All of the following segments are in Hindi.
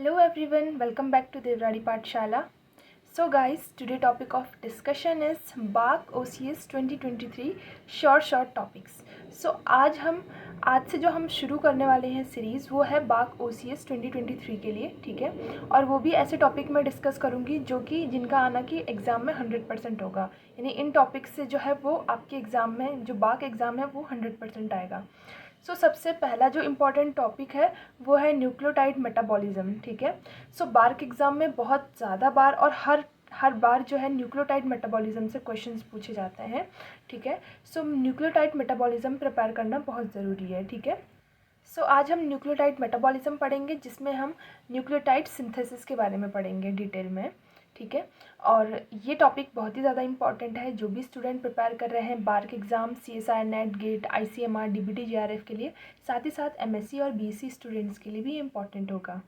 Hello everyone, welcome back to Devrari Pathshala. So guys, today topic of discussion is BARC OCS 2023 short topics. So आज से जो हम शुरू करने वाले हैं सीरीज़ वो है BARC OCS 2023 के लिए, ठीक है। और वो भी ऐसे टॉपिक में डिस्कस करूँगी जो कि जिनका आना कि एग्ज़ाम में 100% होगा, यानी इन टॉपिक से जो है वो आपके एग्ज़ाम में जो BARC एग्ज़ाम है वो 100% आएगा। सो सबसे पहला जो इम्पॉर्टेंट टॉपिक है वो है न्यूक्लियोटाइड मेटाबॉलिज्म, ठीक है। सो बार्क एग्ज़ाम में बहुत ज़्यादा बार और हर बार जो है न्यूक्लियोटाइड मेटाबॉलिज्म से क्वेश्चंस पूछे जाते हैं, ठीक है। सो न्यूक्लियोटाइड मेटाबॉलिज्म प्रिपेयर करना बहुत ज़रूरी है, ठीक है। सो आज हम न्यूक्लियोटाइड मेटाबॉलिज्म पढ़ेंगे जिसमें हम न्यूक्लियोटाइड सिंथेसिस के बारे में पढ़ेंगे डिटेल में, ठीक है। और ये टॉपिक बहुत ही ज़्यादा इंपॉर्टेंट है जो भी स्टूडेंट प्रिपेयर कर रहे हैं BARC exam, CSIR, NET, GATE, ICMR, DBT, JRF के लिए, साथ ही साथ MSc और BSc स्टूडेंट्स के लिए भी इम्पॉर्टेंट होगा।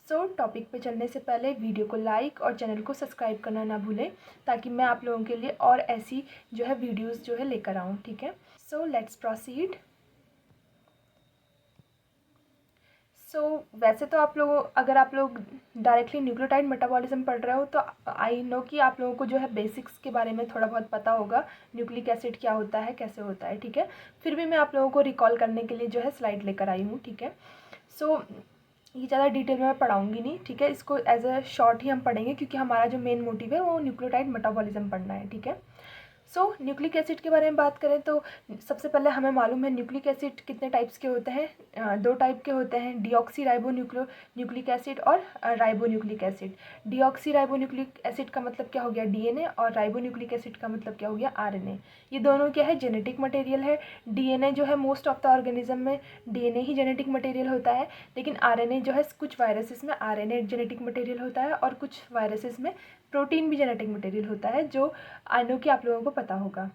सो टॉपिक पे चलने से पहले वीडियो को लाइक और चैनल को सब्सक्राइब करना ना भूलें ताकि मैं आप लोगों के लिए और ऐसी जो है वीडियोज़ जो है लेकर आऊँ, ठीक है। So let's proceed. वैसे तो अगर आप लोग डायरेक्टली न्यूक्लियोटाइड मेटाबॉलिज्म पढ़ रहे हो तो आई नो कि आप लोगों को जो है बेसिक्स के बारे में थोड़ा बहुत पता होगा, न्यूक्लिक एसिड क्या होता है, कैसे होता है, ठीक है। फिर भी मैं आप लोगों को रिकॉल करने के लिए जो है स्लाइड लेकर आई हूँ, ठीक है। ये ज़्यादा डिटेल में मैं पढ़ाऊँगी नहीं, ठीक है। इसको एज अ शॉर्ट ही हम पढ़ेंगे क्योंकि हमारा जो मेन मोटिव है वो न्यूक्लियोटाइड मेटाबॉलिज्म पढ़ना है, ठीक है। न्यूक्लिक एसिड के बारे में बात करें तो सबसे पहले हमें मालूम है न्यूक्लिक एसिड कितने टाइप्स के होते हैं। दो टाइप के होते हैं, डीऑक्सी राइबो न्यूक्लिक एसिड और ribo nucleic acid. Deoxy ribo nucleic acid का मतलब क्या हो गया, DNA, और राइबो न्यूक्लिक एसिड का मतलब क्या हो गया, RNA। ये दोनों क्या है, जेनेटिक मटेरियल है। DNA जो है मोस्ट ऑफ द ऑर्गेनिज्म में DNA ही जेनेटिक मटेरियल होता है, लेकिन RNA जो है कुछ वायरसेस में RNA जेनेटिक मटेरियल होता है और कुछ वायरसेस में प्रोटीन भी जेनेटिक मटेरियल होता है, जो आई नो कि आप लोगों को पता होगा।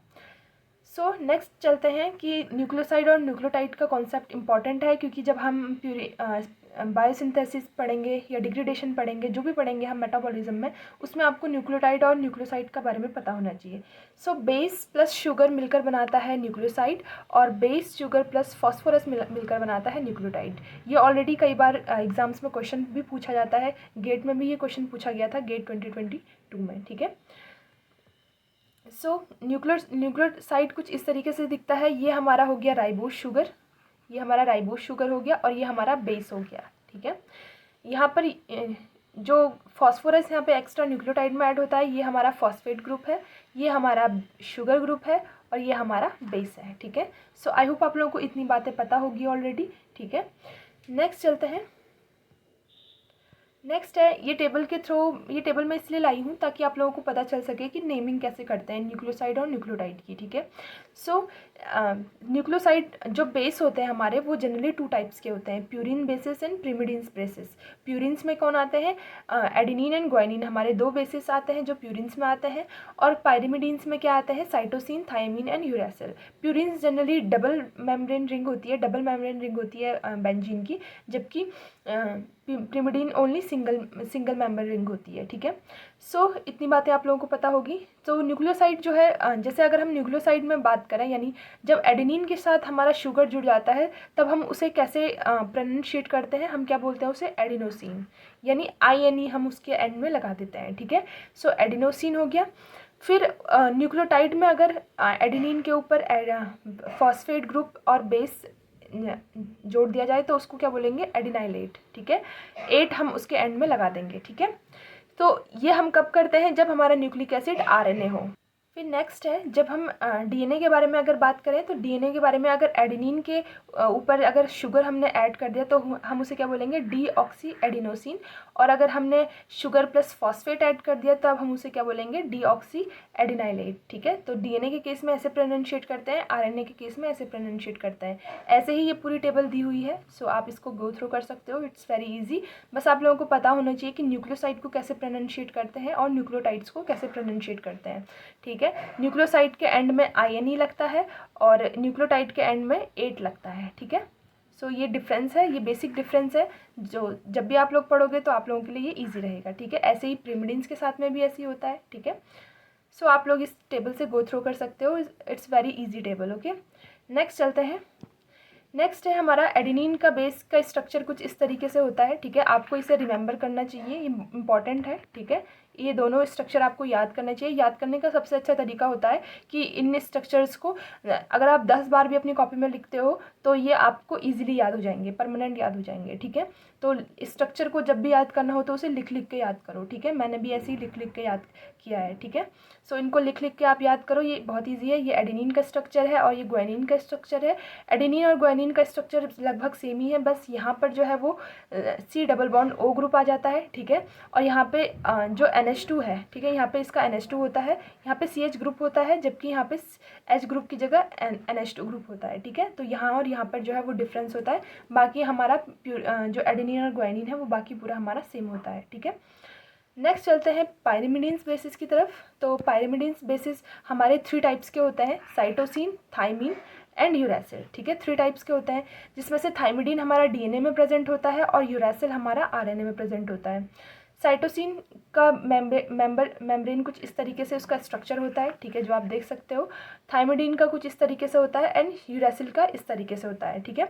नेक्स्ट चलते हैं कि न्यूक्लियोसाइड और न्यूक्लियोटाइड का कॉन्सेप्ट इंपॉर्टेंट है क्योंकि जब हम बायोसिंथेसिस पढ़ेंगे या डिग्रेडेशन पढ़ेंगे, जो भी पढ़ेंगे हम मेटाबॉलिज्म में, उसमें आपको न्यूक्लियोटाइड और न्यूक्लियोसाइड का बारे में पता होना चाहिए। बेस प्लस शुगर मिलकर बनाता है न्यूक्लियोसाइड और बेस शुगर प्लस फॉस्फोरस मिलकर बनाता है न्यूक्लियोटाइड। ये ऑलरेडी कई बार एग्जाम्स में क्वेश्चन भी पूछा जाता है, गेट में भी ये क्वेश्चन पूछा गया था, गेट 2022 में, ठीक है। न्यूक्लियोसाइड कुछ इस तरीके से दिखता है। ये हमारा हो गया राइबोस शुगर, ये हमारा राइबोस शुगर हो गया और ये हमारा बेस हो गया, ठीक है। यहाँ पर जो फॉस्फोरस यहाँ पे एक्स्ट्रा न्यूक्लियोटाइड में ऐड होता है, ये हमारा फॉस्फेट ग्रुप है, ये हमारा शुगर ग्रुप है और ये हमारा बेस है, ठीक है। आई होप आप लोगों को इतनी बातें पता होगी ऑलरेडी, ठीक है। नेक्स्ट चलते हैं। नेक्स्ट है ये टेबल मैं इसलिए लाई हूँ ताकि आप लोगों को पता चल सके कि नेमिंग कैसे करते हैं न्यूक्लियोसाइड और न्यूक्लियोटाइड की, ठीक है। न्यूक्लियोसाइड जो बेस होते हैं हमारे वो जनरली 2 टाइप्स के होते हैं, purine bases and pyrimidines bases. Purines में कौन आते हैं, एडेनिन एंड ग्वानिन, हमारे 2 बेसिस आते हैं जो प्यूरिन्स में आते हैं। और पायरिमिडीन्स में क्या आते हैं, cytosine, thymine and uracil. Purines generally double membrane ring होती है बेंजीन की, जबकि pyrimidine only single member ring होती है, ठीक है। इतनी बातें आप लोगों को पता होगी। न्यूक्लियोसाइड जो है, जैसे अगर हम न्यूक्लियोसाइड में बात करें, यानी जब एडेनिन के साथ हमारा शुगर जुड़ जाता है तब हम उसे कैसे प्रोनाउंशिएट करते हैं, हम क्या बोलते हैं उसे, एडिनोसिन, यानी INE हम उसके एंड में लगा देते हैं, ठीक है। एडिनोसिन हो गया। फिर न्यूक्लियोटाइड में अगर एडेनिन के ऊपर फॉस्फेट ग्रुप और बेस जोड़ दिया जाए तो उसको क्या बोलेंगे, एडिनाइलेट, ठीक है। 8 हम उसके एंड में लगा देंगे, ठीक है। ये हम कब करते हैं, जब हमारा न्यूक्लिक एसिड RNA हो। फिर नेक्स्ट है, जब हम DNA के बारे में अगर बात करें तो DNA के बारे में अगर एडेनिन के ऊपर अगर शुगर हमने ऐड कर दिया तो हम उसे क्या बोलेंगे, डीऑक्सी एडिनोसिन। और अगर हमने शुगर प्लस फॉस्फेट ऐड कर दिया तब हम उसे क्या बोलेंगे, डीऑक्सी एडिनाइलेट, ठीक है। DNA के केस में ऐसे प्रोनाउंशिएट करते हैं, RNA के केस में ऐसे प्रोनाउंशिएट करते हैं। ऐसे ही ये पूरी टेबल दी हुई है, आप इसको गो थ्रू कर सकते हो, इट्स वेरी इजी। बस आप लोगों को पता होना चाहिए कि न्यूक्लियोसाइड को कैसे प्रोनाउंशिएट करते हैं और न्यूक्लियोटाइड्स को कैसे प्रोनाउंशिएट करते हैं, ठीक है। न्यूक्लियोसाइड के एंड में INE लगता है और न्यूक्लियोटाइड के एंड में 8 लगता है, ठीक है। ये डिफरेंस है, ये बेसिक डिफरेंस है जो जब भी आप लोग पढ़ोगे तो आप लोगों के लिए ये इजी रहेगा, ठीक है। ऐसे ही प्रिमिडिन्स के साथ में भी ऐसे ही होता है, ठीक है। आप लोग इस टेबल से गो थ्रू कर सकते हो, it's very easy table, okay. Next चलते हैं। नेक्स्ट है हमारा एडेनिन का बेस का स्ट्रक्चर कुछ इस तरीके से होता है, ठीक है। आपको इसे रिमेंबर करना चाहिए, ये इंपॉर्टेंट है, ठीक है। ये दोनों स्ट्रक्चर आपको याद करना चाहिए। याद करने का सबसे अच्छा तरीका होता है कि इन स्ट्रक्चर्स को अगर आप 10 बार भी अपनी कॉपी में लिखते हो तो ये आपको ईजिली याद हो जाएंगे, परमानेंट याद हो जाएंगे, ठीक है। तो स्ट्रक्चर को जब भी याद करना हो तो उसे लिख लिख के याद करो, ठीक है। मैंने भी ऐसे ही लिख लिख के याद किया है, ठीक है। सो इनको लिख लिख के आप याद करो, ये बहुत ईजी है। ये एडेनिन का स्ट्रक्चर है और ये ग्वानिन का स्ट्रक्चर है। एडेनिन और ग्वानिन का स्ट्रक्चर लगभग सेम ही है, बस यहाँ पर जो है वो C double bond O group आ जाता है, ठीक है। और यहाँ पे जो NH2 है, ठीक है, यहाँ पे इसका NH2 होता है, यहाँ पे CH ग्रुप होता है, जबकि यहाँ पे H ग्रुप की जगह NH2 ग्रुप होता है, ठीक है। तो यहाँ और यहाँ पर जो है वो डिफरेंस होता है, बाकी हमारा जो एडेनिन और ग्वानिन है वो बाकी पूरा हमारा सेम होता है, ठीक है। नेक्स्ट चलते हैं पायरिमिडीन्स बेसिस की तरफ। तो पायरिमिडीन्स बेसिस हमारे 3 टाइप्स के होते हैं, साइटोसिन, थाइमिन एंड यूरेसिल, ठीक है। 3 टाइप्स के होते हैं, जिसमें से थाइमिडीन हमारा DNA में प्रेजेंट होता है और यूरेसिल हमारा RNA में प्रेजेंट होता है। साइटोसिन का मेम्ब्रेन कुछ इस तरीके से उसका स्ट्रक्चर होता है, ठीक है, जो आप देख सकते हो। थाइमिडीन का कुछ इस तरीके से होता है एंड यूरेसिल का इस तरीके से होता है, ठीक है।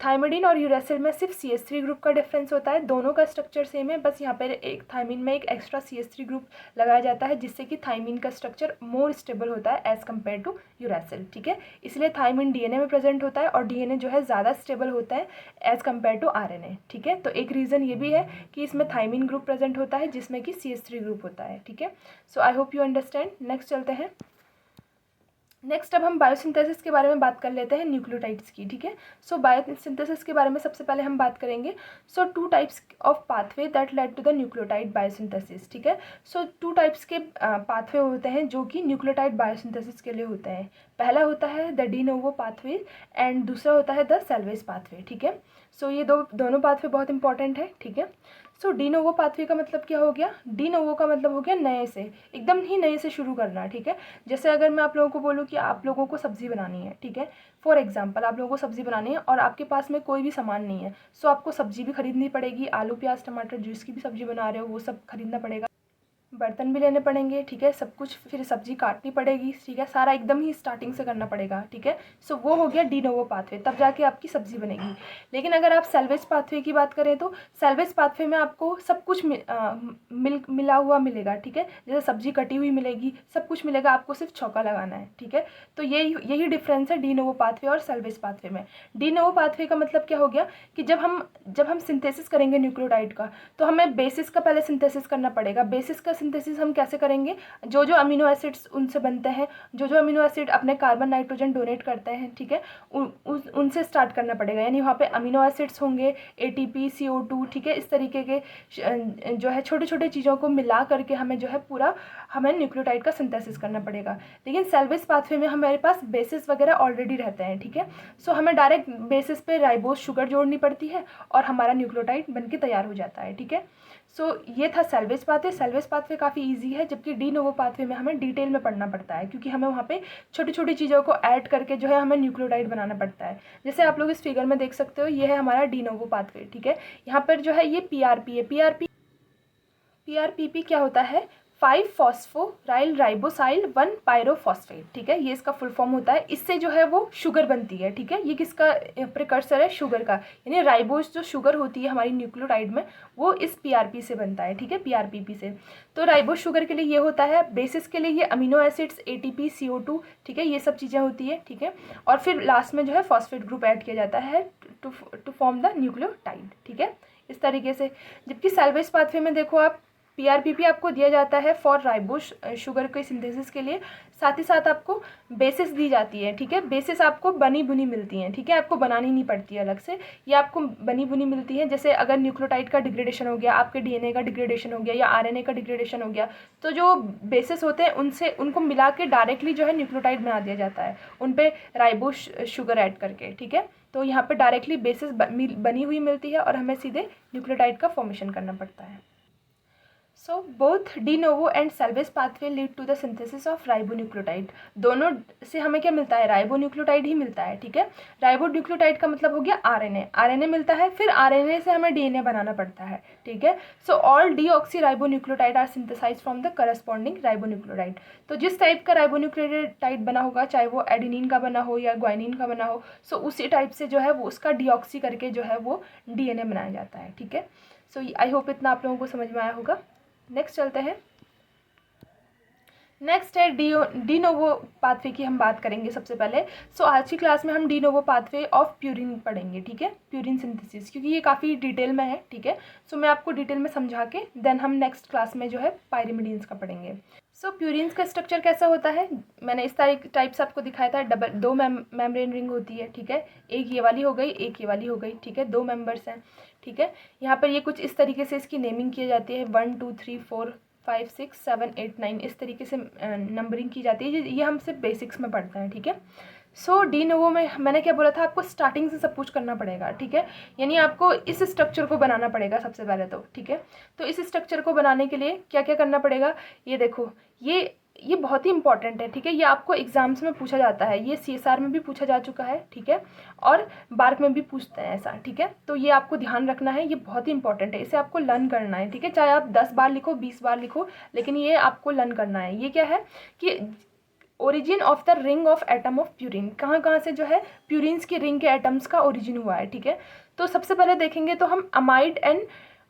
थाइमिडीन और यूरेसिल में सिर्फ CH3 ग्रुप का डिफरेंस होता है, दोनों का स्ट्रक्चर सेम है, बस यहाँ पर एक थाइमिन में एक एक्स्ट्रा CH3 ग्रुप लगाया जाता है, जिससे कि थाइमिन का स्ट्रक्चर मोर स्टेबल होता है एज़ कम्पेयर टू यूरेसिल, ठीक है। इसलिए थाइमिन DNA में प्रेजेंट होता है और DNA जो है ज़्यादा स्टेबल होता है एज़ कम्पेयर टू RNA, ठीक है। तो एक रीज़न ये भी है कि इसमें थाइमिन ग्रुप प्रेजेंट होता है जिसमें कि CH3 ग्रुप होता है, ठीक है। So I hope you understand. Next चलते हैं। नेक्स्ट अब हम बायोसिंथेसिस के बारे में बात कर लेते हैं, न्यूक्लियोटाइड्स की, ठीक है। सो बायोसिंथेसिस के बारे में सबसे पहले हम बात करेंगे। So 2 types of pathway that lead to the nucleotide biosynthesis, ठीक है। सो 2 टाइप्स के पाथवे होते हैं जो कि न्यूक्लियोटाइड बायोसिंथेसिस के लिए होते हैं। पहला होता है the de novo pathway and दूसरा होता है द सेल्वेज पाथवे, ठीक है। सो ये दोनों पाथवे बहुत इंपॉर्टेंट है, ठीक है। सो डी नोवो पाथवे का मतलब क्या हो गया? डी नोवो का मतलब हो गया नए से, एकदम ही नए से शुरू करना, ठीक है। जैसे अगर मैं आप लोगों को बोलूँ कि आप लोगों को सब्ज़ी बनानी है, ठीक है, फॉर एग्जांपल आप लोगों को सब्ज़ी बनानी है और आपके पास में कोई भी सामान नहीं है, सो आपको सब्ज़ी भी खरीदनी पड़ेगी, आलू प्याज टमाटर जिसकी भी सब्ज़ी बना रहे हो वो सब खरीदना पड़ेगा, बर्तन भी लेने पड़ेंगे, ठीक है, सब कुछ, फिर सब्जी काटनी पड़ेगी, ठीक है, सारा एकदम ही स्टार्टिंग से करना पड़ेगा, ठीक है। सो वो हो गया डी नोवो पाथवे, तब जाके आपकी सब्जी बनेगी। लेकिन अगर आप सेल्वेज पाथवे की बात करें तो सेल्वेज पाथवे में आपको सब कुछ मिला हुआ मिलेगा, ठीक है, जैसे सब्जी कटी हुई मिलेगी, सब कुछ मिलेगा, आपको सिर्फ छौंका लगाना है, ठीक है। तो यही डिफरेंस है डी नोवो पाथवे और सेल्वेज पाथवे में। डी नोवो पाथवे का मतलब क्या हो गया कि जब हम सिंथेसिस करेंगे न्यूक्लियोटाइड का, तो हमें बेसिस का पहले सिंथेसिस करना पड़ेगा। बेसिस का सिंथेसिस हम कैसे करेंगे? जो जो अमीनो एसिड्स उनसे बनते हैं, जो जो अमीनो एसिड अपने कार्बन नाइट्रोजन डोनेट करते हैं, ठीक है, उनसे स्टार्ट करना पड़ेगा। यानी वहाँ पे अमीनो एसिड्स होंगे, ATP CO2, ठीक है, इस तरीके के जो है छोटे छोटे चीज़ों को मिला करके हमें जो है पूरा हमें न्यूक्लियोटाइड का सिंथेसिस करना पड़ेगा। लेकिन सेल्वेज पाथवे में हमारे पास बेसिस वगैरह ऑलरेडी रहते हैं, ठीक है। सो हमें डायरेक्ट बेसिस पे राइबोज शुगर जोड़नी पड़ती है और हमारा न्यूक्लियोटाइड बनके तैयार हो जाता है, ठीक है। सो ये था सेल्वेज पाथवे। सेल्वेज पाथवे काफ़ी इजी है, जबकि डी नोवो पाथवे में हमें डिटेल में पढ़ना पड़ता है, क्योंकि हमें वहाँ पे छोटी छोटी चीज़ों को ऐड करके जो है हमें न्यूक्लियोटाइड बनाना पड़ता है। जैसे आप लोग इस फिगर में देख सकते हो, ये है हमारा डी नोवो पाथवे, ठीक है। यहाँ पर जो है ये PRP है। PRPP क्या होता है? 5 फॉस्फोराइल राइबोसाइल 1 पायरोफॉस्फेट, ठीक है, ये इसका फुल फॉर्म होता है। इससे जो है वो शुगर बनती है, ठीक है। ये किसका प्रिकर्सर है? शुगर का, यानी राइबोज जो शुगर होती है हमारी न्यूक्लियोटाइड में, वो इस PRP से बनता है, ठीक है, PRPP से। तो राइबोज शुगर के लिए ये होता है, बेसिस के लिए ये अमीनो एसिड्स ATP CO2, ठीक है, ये सब चीज़ें होती है, ठीक है। और फिर लास्ट में जो है फॉस्फेट ग्रुप ऐड किया जाता है टू फॉर्म द न्यूक्लियोटाइड, ठीक है, इस तरीके से। जबकि सेल्वेज पाथवे में देखो आप, PRPP आपको दिया जाता है फॉर राइबोज शुगर के सिंथेसिस के लिए, साथ ही साथ आपको बेसिस दी जाती है, ठीक है। बेसिस आपको बनी बुनी मिलती हैं, ठीक है, आपको बनानी नहीं पड़ती है अलग से, ये आपको बनी बुनी मिलती है। जैसे अगर न्यूक्लियोटाइड का डिग्रेडेशन हो गया, आपके DNA का डिग्रेडेशन हो गया या RNA का डिग्रेडेशन हो गया, तो जो बेसिस होते हैं उनको मिला के डायरेक्टली जो है न्यूक्लियोटाइड बना दिया जाता है, उन पर राइबोज शुगर ऐड करके, ठीक है। तो यहाँ पर डायरेक्टली बेसिस बनी हुई मिलती है और हमें सीधे न्यूक्लियोटाइड का फॉर्मेशन करना पड़ता है। So both de novo and salvage pathway lead to the synthesis of ribonucleotide. दोनों से हमें क्या मिलता है, राइबोन्यूक्लियोटाइड ही मिलता है, ठीक है। राइबोन्यूक्लियोटाइड का मतलब हो गया आरएनए, आरएनए मिलता है, फिर आरएनए से हमें डीएनए बनाना पड़ता है, ठीक है। So all deoxyribonucleotide are synthesize from the corresponding ribonucleotide. तो जिस टाइप का राइबोन्यूक्लियोटाइड बना होगा, चाहे वो एडेनिन का बना हो या ग्वाइनिन का बना हो, सो उसी टाइप से जो है वो उसका डीऑक्सी करके जो है वो डीएनए बनाया जाता है, ठीक है। सो आई होप इतना आप लोगों को समझ में आया होगा। नेक्स्ट चलते हैं। नेक्स्ट है डी नोवो पाथवे की हम बात करेंगे सबसे पहले। सो आज की क्लास में हम de novo pathway of purine पढ़ेंगे, ठीक है, प्यूरिन सिंथेसिस, क्योंकि ये काफ़ी डिटेल में है, ठीक है। सो मैं आपको डिटेल में समझा के देन हम नेक्स्ट क्लास में जो है पायरिमिडीन्स का पढ़ेंगे। सो प्यूरिन्स का स्ट्रक्चर कैसा होता है, मैंने इस टाइप से आपको दिखाया था। दो मेम्ब्रेन रिंग होती है, ठीक है, एक ये वाली हो गई, एक ये वाली हो गई, ठीक है, दो मेंबर्स हैं, ठीक है। यहाँ पर ये कुछ इस तरीके से इसकी नेमिंग की जाती है, 1 2 3 4 5 6 7 8 9 इस तरीके से नंबरिंग की जाती है। ये हम सिर्फ बेसिक्स में पढ़ते हैं, ठीक है। सो डी नोवो में मैंने क्या बोला था, आपको स्टार्टिंग से सब कुछ करना पड़ेगा, ठीक है, यानी आपको इस स्ट्रक्चर को बनाना पड़ेगा सबसे पहले तो, ठीक है। तो इस स्ट्रक्चर को बनाने के लिए क्या क्या करना पड़ेगा, ये देखो, ये बहुत ही इंपॉर्टेंट है, ठीक है। ये आपको एग्जाम्स में पूछा जाता है, ये सीएसआर में भी पूछा जा चुका है, ठीक है, और बार्क में भी पूछते हैं ऐसा, ठीक है। तो ये आपको ध्यान रखना है, ये बहुत ही इंपॉर्टेंट है, इसे आपको लर्न करना है, ठीक है। चाहे आप 10 बार लिखो, 20 बार लिखो, लेकिन ये आपको लर्न करना है। ये क्या है कि origin of the ring of atom of purine, कहाँ कहाँ से जो है प्यूरिन्स की रिंग के एटम्स का ओरिजिन हुआ है, ठीक है। तो सबसे पहले देखेंगे तो हम अमाइड एंड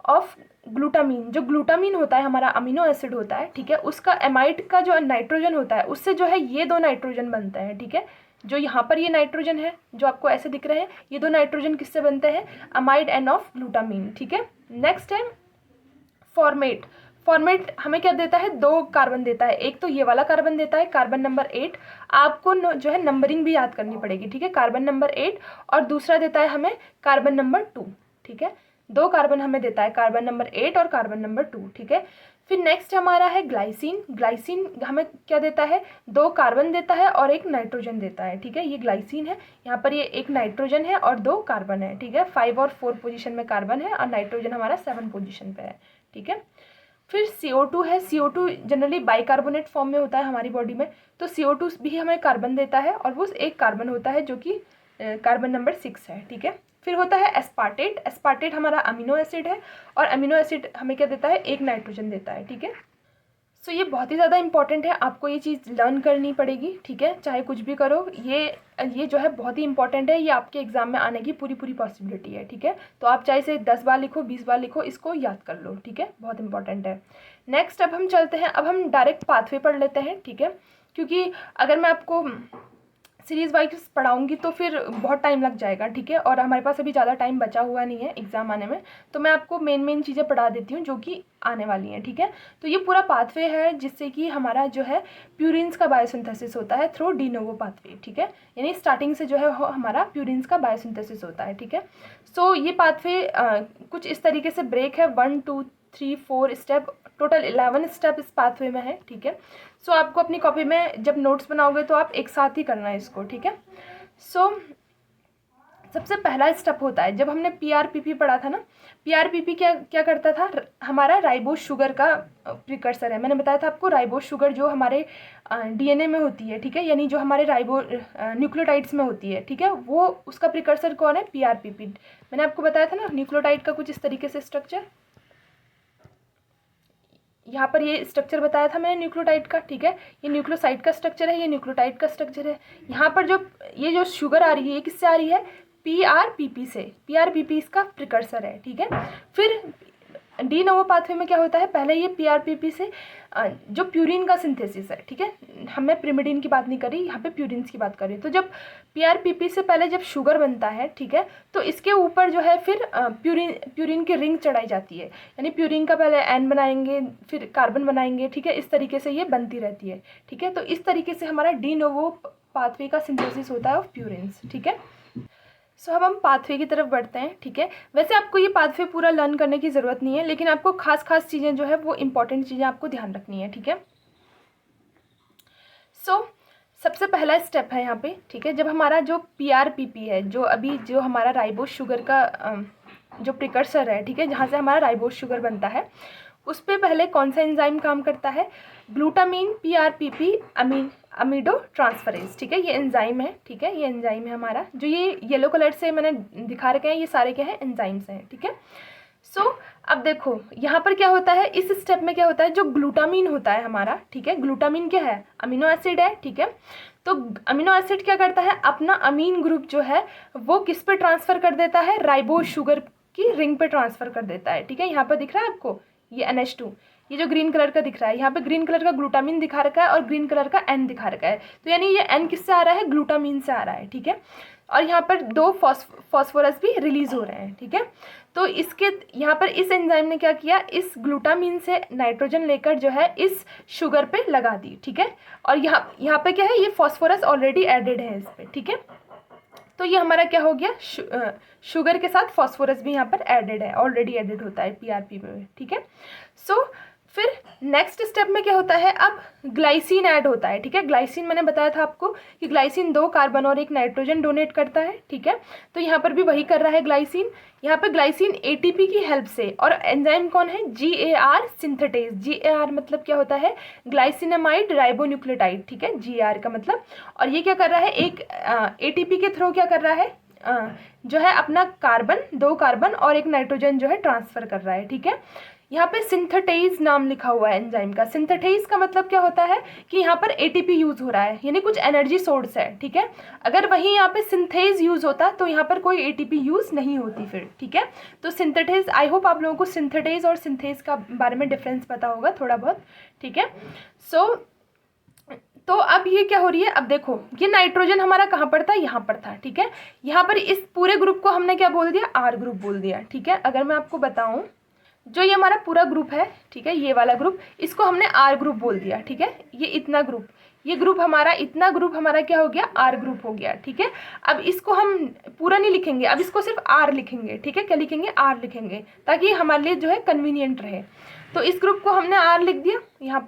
ऑफ ग्लूटामीन, जो ग्लूटामीन होता है हमारा अमीनो एसिड होता है, ठीक है, उसका एमाइड का जो नाइट्रोजन होता है उससे जो है ये दो नाइट्रोजन बनते हैं, ठीक है। जो यहाँ पर ये नाइट्रोजन है जो आपको ऐसे दिख रहे हैं, ये दो नाइट्रोजन किससे बनते हैं, अमाइड एंड ऑफ ग्लूटामीन, ठीक है। नेक्स्ट है फॉर्मेट। फॉर्मेट हमें क्या देता है, 2 कार्बन देता है, एक तो ये वाला कार्बन देता है, कार्बन नंबर 8, आपको जो है नंबरिंग भी याद करनी पड़ेगी, ठीक है, कार्बन नंबर 8, और दूसरा देता है हमें कार्बन नंबर 2, ठीक है। 2 कार्बन हमें देता है, कार्बन नंबर 8 और कार्बन नंबर 2, ठीक है। फिर नेक्स्ट हमारा है ग्लाइसिन। ग्लाइसिन हमें क्या देता है, 2 कार्बन देता है और एक नाइट्रोजन देता है, ठीक है, ये ग्लाइसिन है। यहाँ पर ये एक नाइट्रोजन है और 2 कार्बन है, ठीक है, 5 और 4 पोजीशन में कार्बन है और नाइट्रोजन हमारा 7 पोजीशन पे है, ठीक है। फिर CO2 है। CO2 जनरली बाइकार्बोनेट फॉर्म में होता है हमारी बॉडी में, तो CO2 भी हमें कार्बन देता है और वो एक कार्बन होता है जो कि कार्बन नंबर 6 है, ठीक है। फिर होता है एस्पार्टेट। एस्पार्टेट हमारा अमीनो एसिड है और अमीनो एसिड हमें क्या देता है, एक नाइट्रोजन देता है, ठीक है। सो ये बहुत ही ज़्यादा इंपॉर्टेंट है, आपको ये चीज़ लर्न करनी पड़ेगी, ठीक है, चाहे कुछ भी करो। ये जो है बहुत ही इंपॉर्टेंट है, ये आपके एग्जाम में आने की पूरी पॉसिबिलिटी है, ठीक है। तो आप चाहे इसे 10 बार लिखो, 20 बार लिखो, इसको याद कर लो, ठीक है, बहुत इंपॉर्टेंट है। नेक्स्ट अब हम चलते हैं, अब हम डायरेक्ट पाथवे पढ़ लेते हैं, ठीक है, क्योंकि अगर मैं आपको सीरीज़ वाइज पढ़ाऊंगी तो फिर बहुत टाइम लग जाएगा, ठीक है, और हमारे पास अभी ज़्यादा टाइम बचा हुआ नहीं है एग्ज़ाम आने में, तो मैं आपको मेन चीज़ें पढ़ा देती हूँ जो कि आने वाली हैं, ठीक है। तो ये पूरा पाथवे है जिससे कि हमारा जो है प्यूरिन्स का बायोसिंथेसिस होता है थ्रू डी नोवो पाथवे, ठीक है, यानी स्टार्टिंग से जो है हमारा प्यूरिन्स का बायोसिंथेसिस होता है, ठीक है। सो ये पाथवे कुछ इस तरीके से ब्रेक है, 1 2 3 4 स्टेप, टोटल 11 स्टेप इस पाथवे में है, ठीक है। सो आपको अपनी कॉपी में जब नोट्स बनाओगे तो आप एक साथ ही करना है इसको, ठीक है। सो सबसे पहला स्टेप होता है, जब हमने PRPP पढ़ा था ना, PRPP क्या करता था, हमारा राइबोस शुगर का प्रिकर्सर है। मैंने बताया था आपको, राइबोस शुगर जो हमारे DNA में होती है, ठीक है, यानी जो हमारे न्यूक्लियोटाइड्स में होती है, ठीक है, वो उसका प्रिकर्सर कौन है, PRPP। मैंने आपको बताया था ना न्यूक्लियोटाइड का कुछ इस तरीके से स्ट्रक्चर, यहाँ पर ये स्ट्रक्चर बताया था मैंने न्यूक्लियोटाइड का, ठीक है, ये न्यूक्लियोसाइड का स्ट्रक्चर है, ये न्यूक्लियोटाइड का स्ट्रक्चर है। यहाँ पर ये जो शुगर आ रही है ये किससे आ रही है, PRPP से, PRPP इसका प्रिकर्सर है, ठीक है। फिर डी नोवो पाथवे में क्या होता है, पहले ये PRPP से जो प्यूरिन का सिंथेसिस है, ठीक है, हमने प्रिमिडिन की बात नहीं करी, यहाँ पे प्यूरिन्स की बात करी। तो जब PRPP से पहले जब शुगर बनता है, ठीक है, तो इसके ऊपर जो है फिर प्यूरिन की रिंग चढ़ाई जाती है, यानी प्यूरिन का पहले N बनाएंगे, फिर कार्बन बनाएंगे, ठीक है, इस तरीके से ये बनती रहती है, ठीक है। तो इस तरीके से हमारा डी नोवो पाथवे का सिंथेसिस होता है ऑफ प्यूरिन्स, ठीक है। सो अब हम पाथवे की तरफ बढ़ते हैं, ठीक है। वैसे आपको ये पाथवे पूरा लर्न करने की ज़रूरत नहीं है, लेकिन आपको खास चीज़ें जो है वो इंपॉर्टेंट चीज़ें आपको ध्यान रखनी है, ठीक है। सो सबसे पहला स्टेप है यहाँ पे, ठीक है, जब हमारा जो PRPP है, जो हमारा राइबोस शुगर का जो प्रिकर्सर है, ठीक है, जहाँ से हमारा राइबोस शुगर बनता है, उस पर पहले कौन सा एंजाइम काम करता है, ग्लूटामीन PRPP अमीडो ट्रांसफरेज, ठीक है, ये एंजाइम है, ठीक है, ये एंजाइम है हमारा, जो ये येलो कलर से मैंने दिखा रखे हैं, ये सारे क्या है, एंजाइम्स हैं, ठीक है। अब देखो यहाँ पर क्या होता है, इस स्टेप में क्या होता है, जो ग्लूटामीन होता है हमारा, ठीक है, ग्लूटामीन क्या है, अमीनो एसिड है, ठीक है। तो अमीनो एसिड क्या करता है, अपना अमीन ग्रुप जो है वो किस पे ट्रांसफ़र कर देता है, राइबोज शुगर की रिंग पे ट्रांसफ़र कर देता है, ठीक है। यहाँ पर दिख रहा है आपको ये NH2, ये जो ग्रीन कलर का दिख रहा है, यहाँ पे ग्रीन कलर का ग्लूटामीन दिखा रखा है और ग्रीन कलर का N दिखा रखा है, तो यानी ये N किससे आ रहा है, ग्लूटामीन से आ रहा है, ठीक है। और यहाँ पर 2 फॉस्फोरस भी रिलीज हो रहे हैं, ठीक है। तो इसके यहाँ पर इस एंजाइम ने क्या किया, इस ग्लूटामीन से नाइट्रोजन लेकर जो है इस शुगर पे लगा दी, ठीक है। और यहाँ पे क्या है, ये फॉस्फोरस ऑलरेडी एडेड है इस पे, ठीक है। तो ये हमारा क्या हो गया, शुगर के साथ फॉस्फोरस भी यहाँ पर एडेड है, ऑलरेडी एडेड होता है PRP में, ठीक है। फिर नेक्स्ट स्टेप में क्या होता है, अब ग्लाइसिन ऐड होता है, ठीक है। ग्लाइसिन मैंने बताया था आपको कि ग्लाइसिन 2 कार्बन और 1 नाइट्रोजन डोनेट करता है, ठीक है। तो यहाँ पर भी वही कर रहा है ग्लाइसिन। यहाँ पर ग्लाइसिन ATP की हेल्प से, और एंजाइम कौन है, GAR सिंथेटेज, GAR मतलब क्या होता है, ग्लाइसिनामाइड राइबोन्यूक्लियोटाइड, ठीक है, GAR का मतलब। और ये क्या कर रहा है, एक ATP के थ्रू क्या कर रहा है, जो है अपना कार्बन 2 कार्बन और 1 नाइट्रोजन जो है ट्रांसफ़र कर रहा है, ठीक है। यहाँ पे सिंथेटेज नाम लिखा हुआ है एंजाइम का। सिंथेटेज का मतलब क्या होता है कि यहाँ पर ATP यूज़ हो रहा है, यानी कुछ एनर्जी सोर्स है, ठीक है। अगर वहीं यहाँ पे सिंथेज यूज़ होता तो यहाँ पर कोई ATP यूज़ नहीं होती फिर, ठीक है। तो सिंथेटेज, आई होप आप लोगों को सिंथेटेज और सिंथेज का बारे में डिफरेंस पता होगा थोड़ा बहुत, ठीक है। तो अब ये क्या हो रही है, अब देखो ये नाइट्रोजन हमारा कहाँ पर था, यहाँ पर था, ठीक है। यहाँ पर इस पूरे ग्रुप को हमने क्या बोल दिया, R ग्रुप बोल दिया, ठीक है। अगर मैं आपको बताऊँ, जो ये हमारा पूरा ग्रुप है, ठीक है, ये वाला ग्रुप, इसको हमने R ग्रुप बोल दिया, ठीक है। ये इतना ग्रुप, ये ग्रुप हमारा, इतना ग्रुप हमारा क्या हो गया, R ग्रुप हो गया, ठीक है। अब इसको हम पूरा नहीं लिखेंगे, अब इसको सिर्फ R लिखेंगे, ठीक है। क्या लिखेंगे, R लिखेंगे, ताकि हमारे लिए जो है कन्वीनियंट रहे। तो इस ग्रुप को हमने R लिख दिया, यहाँ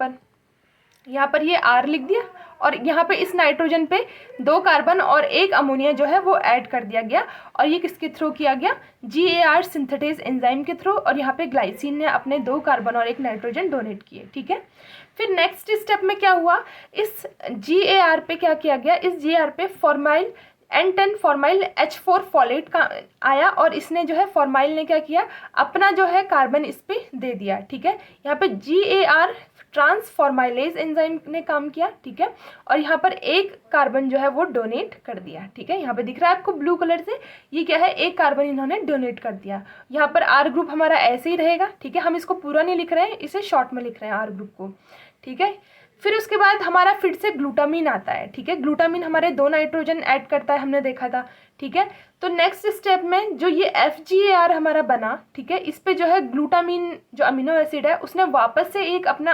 पर ये R लिख दिया, और यहाँ पे इस नाइट्रोजन पे 2 कार्बन और 1 अमोनिया जो है वो ऐड कर दिया गया, और ये किसके थ्रू किया गया, GAR सिंथेटेज एंजाइम के थ्रू। और यहाँ पे ग्लाइसिन ने अपने 2 कार्बन और 1 नाइट्रोजन डोनेट किए, ठीक है। फिर नेक्स्ट स्टेप में क्या हुआ, इस GAR पे क्या किया गया, इस GAR पे formyl N10 formyl H4 folate का आया, और इसने जो है फॉर्माइल ने क्या किया, अपना जो है कार्बन इस पे दे दिया, ठीक है। यहाँ पे GAR ट्रांसफॉर्माइलेज एंजाइम ने काम किया, ठीक है। और यहाँ पर 1 कार्बन जो है वो डोनेट कर दिया, ठीक है। यहाँ पे दिख रहा है आपको ब्लू कलर से, ये क्या है, 1 कार्बन इन्होंने डोनेट कर दिया। यहाँ पर R ग्रुप हमारा ऐसे ही रहेगा, ठीक है। हम इसको पूरा नहीं लिख रहे हैं, इसे शॉर्ट में लिख रहे हैं R ग्रुप को, ठीक है। फिर उसके बाद हमारा फिर से ग्लूटामीन आता है, ठीक है। ग्लूटामीन हमारे 2 नाइट्रोजन ऐड करता है, हमने देखा था, ठीक है। तो नेक्स्ट स्टेप में जो ये FGAR हमारा बना, ठीक है, इस पे जो है ग्लूटामीन जो अमीनो एसिड है उसने वापस से एक अपना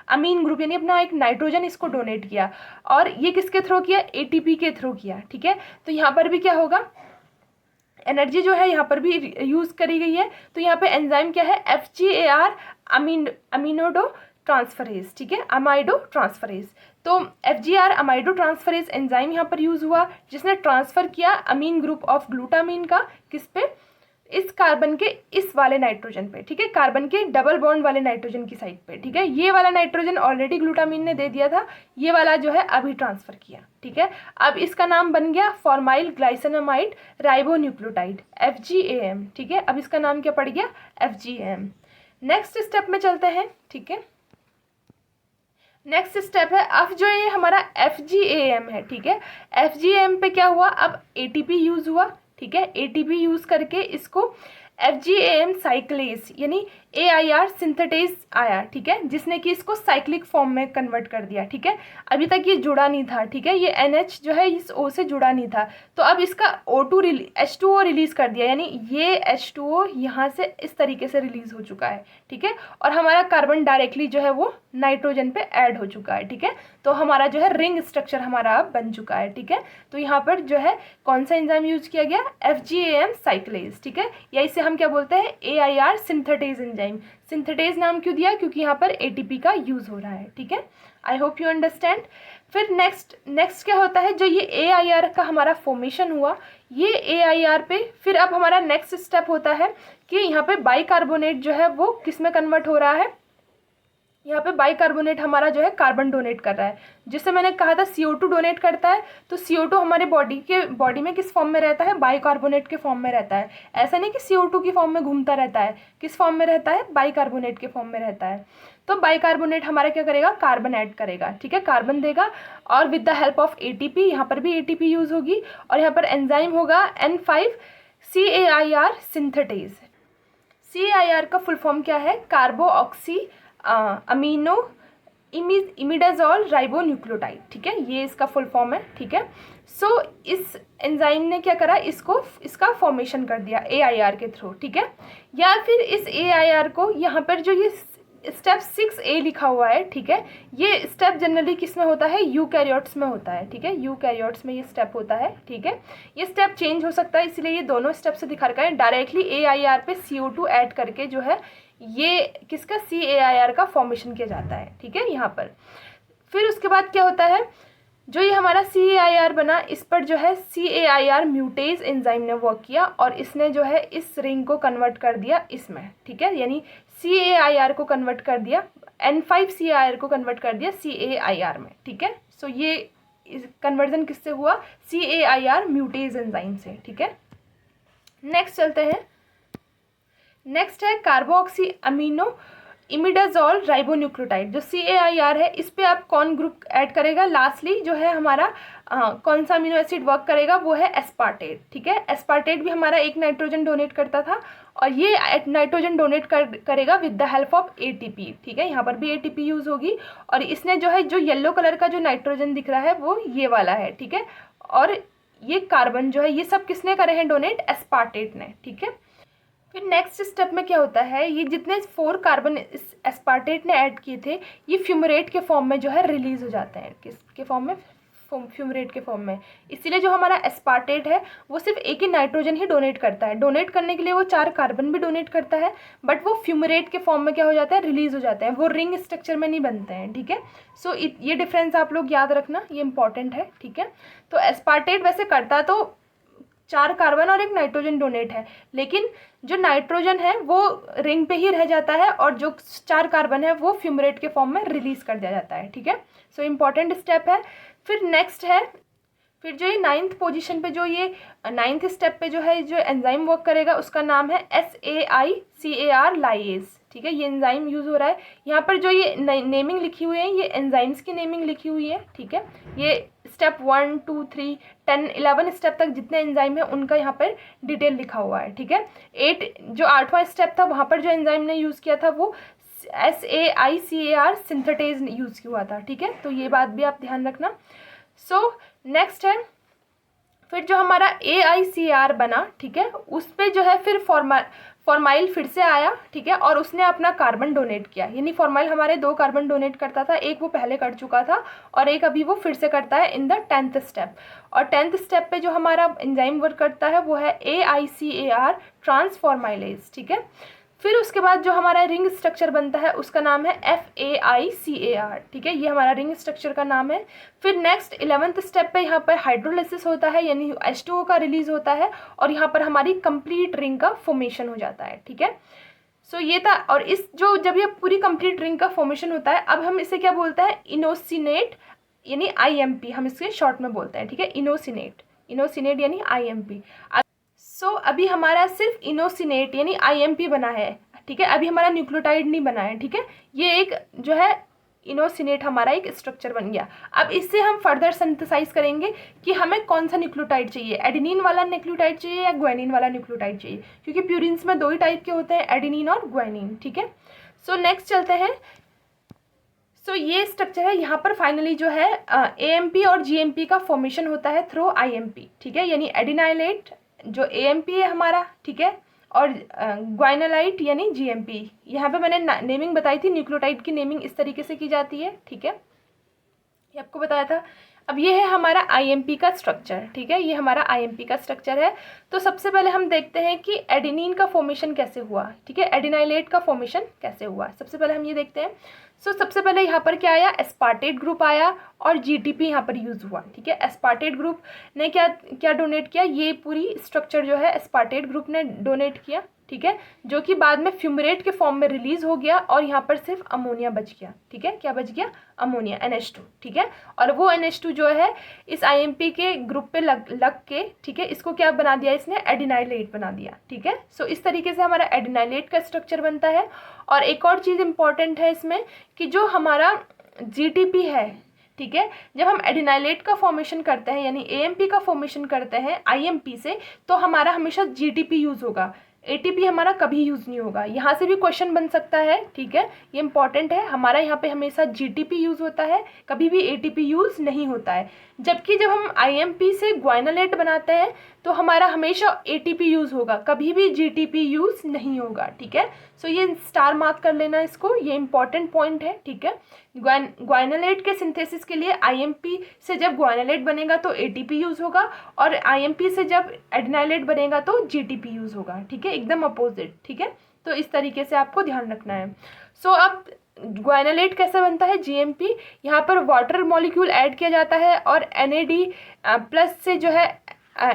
अमीन ग्रुप यानी अपना एक नाइट्रोजन इसको डोनेट किया, और ये किसके थ्रू किया, ATP के थ्रू किया, ठीक है। तो यहाँ पर भी क्या होगा, एनर्जी जो है यहाँ पर भी यूज़ करी गई है। तो यहाँ पे एंजाइम क्या है, FGAR अमीनोडो ट्रांसफरेज, ठीक है, अमाइडो ट्रांसफरेज। तो FGR अमाइडो ट्रांसफरेज एंजाइम यहाँ पर यूज़ हुआ, जिसने ट्रांसफ़र किया अमीन ग्रुप ऑफ ग्लूटामीन का किस पे, इस कार्बन के इस वाले नाइट्रोजन पे, ठीक है, कार्बन के डबल बॉन्ड वाले नाइट्रोजन की साइड पे, ठीक है। ये वाला नाइट्रोजन ऑलरेडी ग्लूटामीन ने दे दिया था, ये वाला जो है अभी ट्रांसफ़र किया, ठीक है। अब इसका नाम बन गया फॉर्माइल ग्लाइसिनामाइड राइबोन्यूक्लियोटाइड, FGAM, ठीक है। अब इसका नाम क्या पड़ गया, FGAM। नेक्स्ट स्टेप में चलते हैं, ठीक है। नेक्स्ट स्टेप है, अब जो ये हमारा FGAM है, ठीक है, FGAM पे क्या हुआ, अब ATP यूज़ हुआ, ठीक है। ATP यूज़ करके इसको FGAM साइक्लेज यानी AIR सिंथेटेज आया, ठीक है, जिसने कि इसको साइक्लिक फॉर्म में कन्वर्ट कर दिया, ठीक है। अभी तक ये जुड़ा नहीं था, ठीक है, ये NH जो है इस O से जुड़ा नहीं था, तो अब इसका H2O रिलीज़ कर दिया, यानी ये H2O यहाँ से इस तरीके से रिलीज़ हो चुका है, ठीक है। और हमारा कार्बन डायरेक्टली जो है वो नाइट्रोजन पे ऐड हो चुका है, ठीक है। तो हमारा जो है रिंग स्ट्रक्चर हमारा अब बन चुका है, ठीक है। तो यहाँ पर जो है कौन सा एंजाइम यूज किया गया, FGAM साइक्लेज, ठीक है, या इसे हम क्या बोलते हैं, AIR सिंथेटेज एंजाइम। सिंथेटेज नाम क्यों दिया, क्योंकि यहाँ पर ATP का यूज हो रहा है, ठीक है। आई होप यू अंडरस्टैंड। फिर नेक्स्ट क्या होता है, जो ये AIR का हमारा फॉर्मेशन हुआ, ये AIR पे फिर अब हमारा नेक्स्ट स्टेप होता है कि यहाँ पे बाइकार्बोनेट जो है वो किस में कन्वर्ट हो रहा है, यहाँ पे बाइकार्बोनेट हमारा जो है कार्बन डोनेट कर रहा है। जिससे मैंने कहा था CO2 डोनेट करता है, तो CO2 हमारे बॉडी में किस फॉर्म में रहता है, बाइकार्बोनेट के फॉर्म में रहता है। ऐसा नहीं कि CO2 की फॉर्म में घूमता रहता है, किस फॉर्म में रहता है, बाइकार्बोनेट के फॉर्म में रहता है। तो बाइकार्बोनेट हमारा क्या करेगा, कार्बन ऐड करेगा, ठीक है, कार्बन देगा, और with the help of ATP, यहाँ पर भी ATP यूज होगी, और यहाँ पर एंजाइम होगा N5-CAIR सिंथेटेज। CAIR का फुल फॉर्म क्या है, कार्बो ऑक्सी अमीनो इमिडाजोल राइबोन्यूक्लियोटाइड, ठीक है, ये इसका फुल फॉर्म है, ठीक है। सो इस एंजाइम ने क्या करा, इसका फॉर्मेशन कर दिया AIR के थ्रू, ठीक है। या फिर इस AIR को यहाँ पर जो ये स्टेप 6A लिखा हुआ है, ठीक है, ये स्टेप जनरली किस में होता है, यूकैरियोट्स में होता है, ठीक है, यूकैरियोट्स में ये स्टेप होता है, ठीक है। ये स्टेप चेंज हो सकता है, इसलिए ये दोनों स्टेप से दिखा रखा है। डायरेक्टली AIR पे CO2 ऐड करके जो है ये किसका, CAIR का फॉर्मेशन किया जाता है, ठीक है, यहाँ पर। फिर उसके बाद क्या होता है, जो ये हमारा CAIR बना, इस पर जो है CAIR म्यूटेज एंजाइम ने वर्क किया, और इसने जो है इस रिंग को कन्वर्ट कर दिया इसमें, ठीक है, यानी CAIR को कन्वर्ट कर दिया, N5-CAIR को कन्वर्ट कर दिया CAIR में, ठीक है। सो ये कन्वर्जन किससे हुआ, CAIR म्यूटेज एंजाइम से, ठीक है। नेक्स्ट चलते हैं, नेक्स्ट है कार्बोक्सी अमीनो इमिडाजोल राइबोन्यूक्लियोटाइड। जो CAIR है, इस पे आप कौन ग्रुप ऐड करेगा, लास्टली जो है हमारा कौन सा अमीनो एसिड वर्क करेगा, वो है एस्पार्टेट, ठीक है। एस्पार्टेट भी हमारा एक नाइट्रोजन डोनेट करता था, और ये नाइट्रोजन डोनेट करेगा with the help of ATP, ठीक है, यहाँ पर भी ATP यूज होगी, और इसने जो है, जो येलो कलर का जो नाइट्रोजन दिख रहा है वो ये वाला है, ठीक है, और ये कार्बन जो है, ये सब किसने करे हैं डोनेट, एस्पार्टेट ने, ठीक है। फिर नेक्स्ट स्टेप में क्या होता है, ये जितने 4 कार्बन इस एस्पार्टेट ने ऐड किए थे, ये फ्यूमरेट के फॉर्म में जो है रिलीज हो जाते हैं, किसके फॉर्म में, फ्यूमरेट के फॉर्म में। इसीलिए जो हमारा एस्पार्टेट है वो सिर्फ एक ही नाइट्रोजन ही डोनेट करता है, डोनेट करने के लिए वो 4 कार्बन भी डोनेट करता है, बट वो फ्यूमरेट के फॉर्म में क्या हो जाता है, रिलीज हो जाते हैं, वो रिंग स्ट्रक्चर में नहीं बनते हैं, ठीक है। सो ये डिफरेंस आप लोग याद रखना, ये इंपॉर्टेंट है, ठीक है। तो एस्पार्टेट वैसे करता तो 4 कार्बन और 1 नाइट्रोजन डोनेट है, लेकिन जो नाइट्रोजन है वो रिंग पे ही रह जाता है, और जो 4 कार्बन है वो फ्यूमरेट के फॉर्म में रिलीज कर दिया जाता है, ठीक है। सो इम्पॉर्टेंट स्टेप है। फिर नेक्स्ट है, फिर जो ये 9th पोजीशन पे, जो ये 9th स्टेप पे जो है जो एंजाइम वर्क करेगा, उसका नाम है SAICAR लाइएज, ठीक है, ये एंजाइम यूज हो रहा है। यहाँ पर जो ये नेमिंग लिखी हुई है, ये एंजाइम्स की नेमिंग लिखी हुई है, ठीक है। ये स्टेप 1, 2, 3, 10, 11 स्टेप तक जितने एंजाइम है उनका यहाँ पर डिटेल लिखा हुआ है, ठीक है। 8वां स्टेप था, वहाँ पर जो एंजाइम ने यूज़ किया था वो SAICAR सिंथेटेज यूज़ हुआ था, ठीक है। तो ये बात भी आप ध्यान रखना। सो नेक्स्ट है, फिर जो हमारा AICAR बना, ठीक है, उस पर जो है फिर फॉर्माइल फिर से आया, ठीक है, और उसने अपना कार्बन डोनेट किया, यानी फॉर्माइल हमारे 2 कार्बन डोनेट करता था, एक वो पहले कर चुका था और एक अभी वो फिर से करता है इन द 10th स्टेप। और 10th स्टेप पे जो हमारा एंजाइम वर्क करता है वो है AICAR ट्रांसफॉर्माइलेज, ठीक है। फिर उसके बाद जो हमारा रिंग स्ट्रक्चर बनता है उसका नाम है FAICAR, ठीक है, ये हमारा रिंग स्ट्रक्चर का नाम है। फिर नेक्स्ट 11th स्टेप पे यहाँ पर हाइड्रोलिसिस होता है, यानी H2O का रिलीज होता है, और यहाँ पर हमारी कंप्लीट रिंग का फॉर्मेशन हो जाता है, ठीक है। सो ये था, और इस जो जब ये पूरी कंप्लीट रिंग का फॉर्मेशन होता है, अब हम इसे क्या बोलते हैं, इनोसिनेट, यानी IMP हम इसके शॉर्ट में बोलते हैं, ठीक है, इनोसिनेट यानी IMP। सो अभी हमारा सिर्फ इनोसिनेट यानी IMP बना है, ठीक है, अभी हमारा न्यूक्लियोटाइड नहीं बना है, ठीक है। ये एक जो है इनोसिनेट हमारा एक स्ट्रक्चर बन गया। अब इससे हम फर्दर सिंथेसाइज करेंगे कि हमें कौन सा न्यूक्लियोटाइड चाहिए, एडेनिन वाला न्यूक्लियोटाइड चाहिए या ग्वानिन वाला न्यूक्लियोटाइड चाहिए, क्योंकि प्यूरिन्स में 2 ही टाइप के होते हैं, एडेनिन और ग्वानिन, ठीक है। सो नेक्स्ट चलते हैं। सो ये स्ट्रक्चर है, यहाँ पर फाइनली जो है AMP और GMP का फॉर्मेशन होता है थ्रू IMP, ठीक है, यानी एडिनाइलेट जो AMP है हमारा, ठीक है, और ग्वाइनोलाइट यानी GMP। यहाँ पे मैंने नेमिंग बताई थी, न्यूक्लियोटाइड की नेमिंग इस तरीके से की जाती है, ठीक है, ये आपको बताया था। अब ये है हमारा IMP का स्ट्रक्चर, ठीक है, ये हमारा IMP का स्ट्रक्चर है। तो सबसे पहले हम देखते हैं कि एडेनिन का फॉर्मेशन कैसे हुआ, ठीक है, एडिनाइलेट का फॉर्मेशन कैसे हुआ, सबसे पहले हम ये देखते हैं। सो सबसे पहले यहाँ पर क्या आया, एस्पार्टेट ग्रुप आया और GTP यहाँ पर यूज़ हुआ, ठीक है। एस्पार्टेट ग्रुप ने क्या डोनेट किया, ये पूरी स्ट्रक्चर जो है एस्पार्टेट ग्रुप ने डोनेट किया, ठीक है, जो कि बाद में फ्यूमरेट के फॉर्म में रिलीज हो गया और यहाँ पर सिर्फ अमोनिया बच गया। ठीक है, क्या बच गया? Ammonia, NH2। ठीक है, और वो NH2 जो है इस IMP के ग्रुप पे लग के, ठीक है, इसको क्या बना दिया? इसने एडिनाइलेट बना दिया। ठीक है, सो इस तरीके से हमारा एडिनाइलेट का स्ट्रक्चर बनता है। और एक और चीज़ इंपॉर्टेंट है इसमें कि जो हमारा GTP है, ठीक है, जब हम एडिनाइलेट का फॉर्मेशन करते हैं यानी AMP का फॉर्मेशन करते हैं IMP से, तो हमारा हमेशा GTP यूज़ होगा, ATP हमारा कभी यूज़ नहीं होगा। यहाँ से भी क्वेश्चन बन सकता है। ठीक है, ये इंपॉर्टेंट है, हमारा यहाँ पे हमेशा GTP यूज़ होता है, कभी भी ATP यूज़ नहीं होता है। जबकि जब हम IMP से ग्वाइनोलेट बनाते हैं तो हमारा हमेशा ATP यूज़ होगा, कभी भी GTP यूज़ नहीं होगा। ठीक है, सो ये स्टार मार्क कर लेना इसको, ये इंपॉर्टेंट पॉइंट है। ठीक है, ग्वाइनोलेट के सिंथेसिस के लिए IMP से जब ग्वाइनोलेट बनेगा तो ATP यूज़ होगा और IMP से जब एडिनाइलेट बनेगा तो GTP यूज़ होगा। ठीक है, एकदम अपोजिट। ठीक है, तो इस तरीके से आपको ध्यान रखना है। सो अब ग्वाइनोलेट कैसे बनता है? GMP, यहाँ पर वाटर मॉलिक्यूल ऐड किया जाता है और NAD प्लस से जो है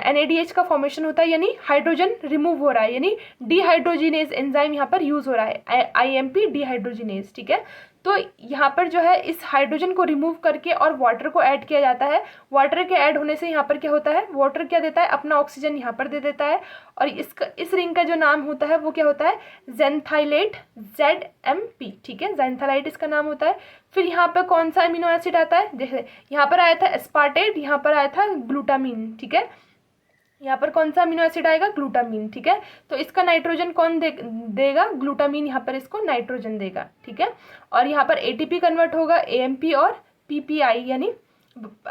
NADH का फॉर्मेशन होता है, यानी हाइड्रोजन रिमूव हो रहा है, यानी डिहाइड्रोजिनेज एंजाइम यहाँ पर यूज़ हो रहा है, IMP डिहाइड्रोजिनेज। ठीक है, तो यहाँ पर जो है इस हाइड्रोजन को रिमूव करके और वाटर को ऐड किया जाता है। वाटर के ऐड होने से यहाँ पर क्या होता है? वाटर क्या देता है? अपना ऑक्सीजन यहाँ पर दे देता है और इस रिंग का जो नाम होता है वो क्या होता है? ज़ेंथाइलेट, ZMP। ठीक है, ज़ेंथाइलेट इसका नाम होता है। फिर यहाँ पर कौन सा अमीनो एसिड आता है? जैसे यहाँ पर आया था एस्पार्टेट, यहाँ पर आया था ग्लूटामीन। ठीक है, यहाँ पर कौन सा अमीनो एसिड आएगा? ग्लूटामीन। ठीक है, तो इसका नाइट्रोजन कौन देगा? ग्लूटामीन यहाँ पर इसको नाइट्रोजन देगा। ठीक है, और यहाँ पर ATP कन्वर्ट होगा AMP और PPI यानी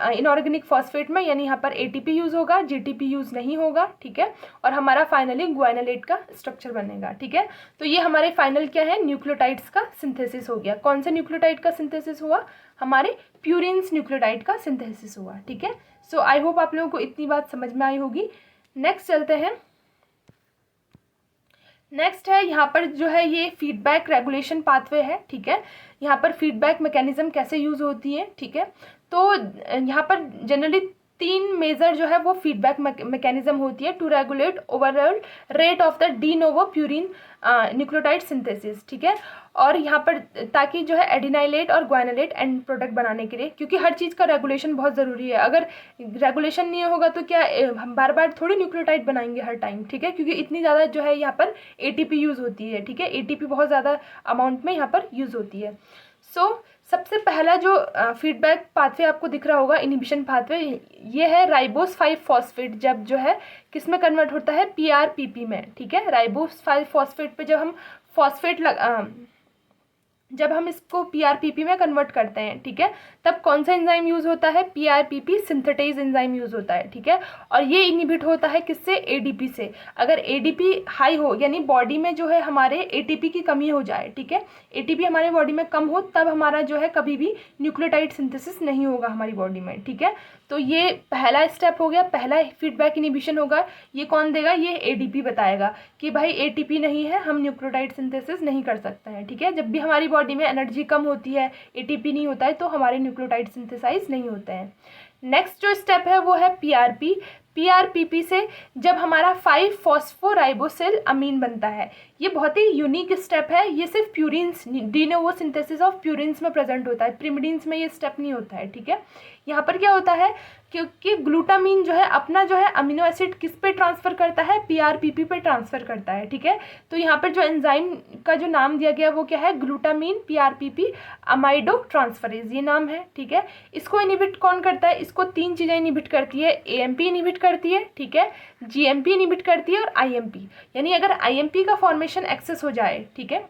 इनऑर्गेनिक फॉस्फेट में, यानी यहाँ पर ATP यूज़ होगा, GTP यूज़ नहीं होगा। ठीक है, और हमारा फाइनली ग्वाइनोलेट का स्ट्रक्चर बनेगा। ठीक है, तो ये हमारे फाइनल क्या है? न्यूक्लियोटाइड्स का सिंथेसिस हो गया। कौन से न्यूक्लियोटाइड का सिंथेसिस हुआ? हमारे प्यूरिन्स न्यूक्लियोटाइड का सिंथेसिस हुआ। ठीक है, सो आई होप आप लोगों को इतनी बात समझ में आई होगी। नेक्स्ट चलते हैं। नेक्स्ट है यहाँ पर जो है ये फीडबैक रेगुलेशन पाथवे है। ठीक है, यहाँ पर फीडबैक मैकेनिज्म कैसे यूज़ होती है। ठीक है, तो यहाँ पर जनरली 3 मेजर जो है वो फीडबैक मैकेनिज्म होती है to regulate overall rate of the de novo purine nucleotide synthesis. ठीक है, और यहाँ पर ताकि जो है एडिनाइलेट और ग्वाइनोलेट एंड प्रोडक्ट बनाने के लिए, क्योंकि हर चीज़ का रेगुलेशन बहुत ज़रूरी है। अगर रेगुलेशन नहीं होगा तो क्या हम बार बार थोड़ी न्यूक्लियोटाइड बनाएंगे हर टाइम। ठीक है, क्योंकि इतनी ज़्यादा जो है यहाँ पर ATP यूज़ होती है। ठीक है, ATP बहुत ज़्यादा अमाउंट में यहाँ पर यूज़ होती है। सो सबसे पहला जो फीडबैक पाथवे आपको दिख रहा होगा, इनिबिशन पाथवे, ये है राइबोस 5 फॉस्फेट। जब जो है किस में कन्वर्ट होता है? PRPP में। ठीक है, राइबोस 5 फॉस्फेट पे जब हम जब हम इसको PRPP में कन्वर्ट करते हैं, ठीक है, तब कौन सा एंजाइम यूज़ होता है? PRPP सिंथेटेज एंजाइम यूज़ होता है। ठीक है, और ये इनहिबिट होता है किससे? ADP से। अगर ADP हाई हो यानी बॉडी में जो है हमारे ATP की कमी हो जाए, ठीक है, ATP हमारे बॉडी में कम हो, तब हमारा जो है कभी भी न्यूक्लियोटाइड सिंथेसिस नहीं होगा हमारी बॉडी में। ठीक है, तो ये पहला स्टेप हो गया, पहला फीडबैक इनिबिशन होगा। ये कौन देगा? ये ADP बताएगा कि भाई ATP नहीं है, हम न्यूक्लियोटाइड सिंथेसिस नहीं कर सकते हैं। ठीक है, जब भी हमारी बॉडी में एनर्जी कम होती है, ATP नहीं होता है, तो हमारे न्यूक्लियोटाइड सिंथेसाइज नहीं होते हैं। नेक्स्ट जो स्टेप है वो है PRP। PRPP से जब हमारा 5 फॉस्फोराइबोसिल अमीन बनता है, ये बहुत ही यूनिक स्टेप है। ये सिर्फ purines, de novo synthesis of purines में प्रेजेंट होता है, प्रिमिडिन्स में ये स्टेप नहीं होता है। ठीक है, यहाँ पर क्या होता है, क्योंकि ग्लूटामीन जो है अपना जो है अमीनो एसिड किस पे ट्रांसफ़र करता है? PRPP पे ट्रांसफ़र करता है। ठीक है, तो यहाँ पर जो एंजाइम का जो नाम दिया गया वो क्या है? ग्लूटामीन PRPP अमाइडो ट्रांसफरेज, ये नाम है। ठीक है, इसको इनिबिट कौन करता है? इसको 3 चीज़ें इनिबिट करती है। AMP इनिबिट करती है, ठीक है, GMP इनिबिट करती है और IMP। यानी अगर IMP का फॉर्मेशन एक्सेस हो जाए, ठीक है,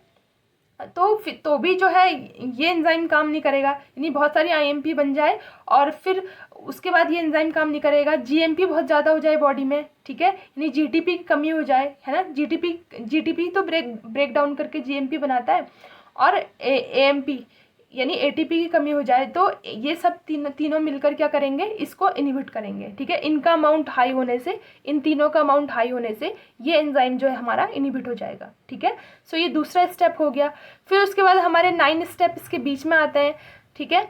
तो भी जो है ये एंजाइम काम नहीं करेगा, यानी बहुत सारी IMP बन जाए और फिर उसके बाद ये एंजाइम काम नहीं करेगा। GMP बहुत ज़्यादा हो जाए बॉडी में, ठीक है, यानी GTP की कमी हो जाए, है ना। GTP तो ब्रेक डाउन करके GMP बनाता है, और AMP यानी ATP की कमी हो जाए, तो ये सब तीनों मिलकर क्या करेंगे? इसको इनहिबिट करेंगे। ठीक है, इनका अमाउंट हाई होने से, इन तीनों का अमाउंट हाई होने से ये एंजाइम जो है हमारा इनहिबिट हो जाएगा। ठीक है, सो ये दूसरा स्टेप हो गया। फिर उसके बाद हमारे 9 स्टेप इसके बीच में आते हैं। ठीक है,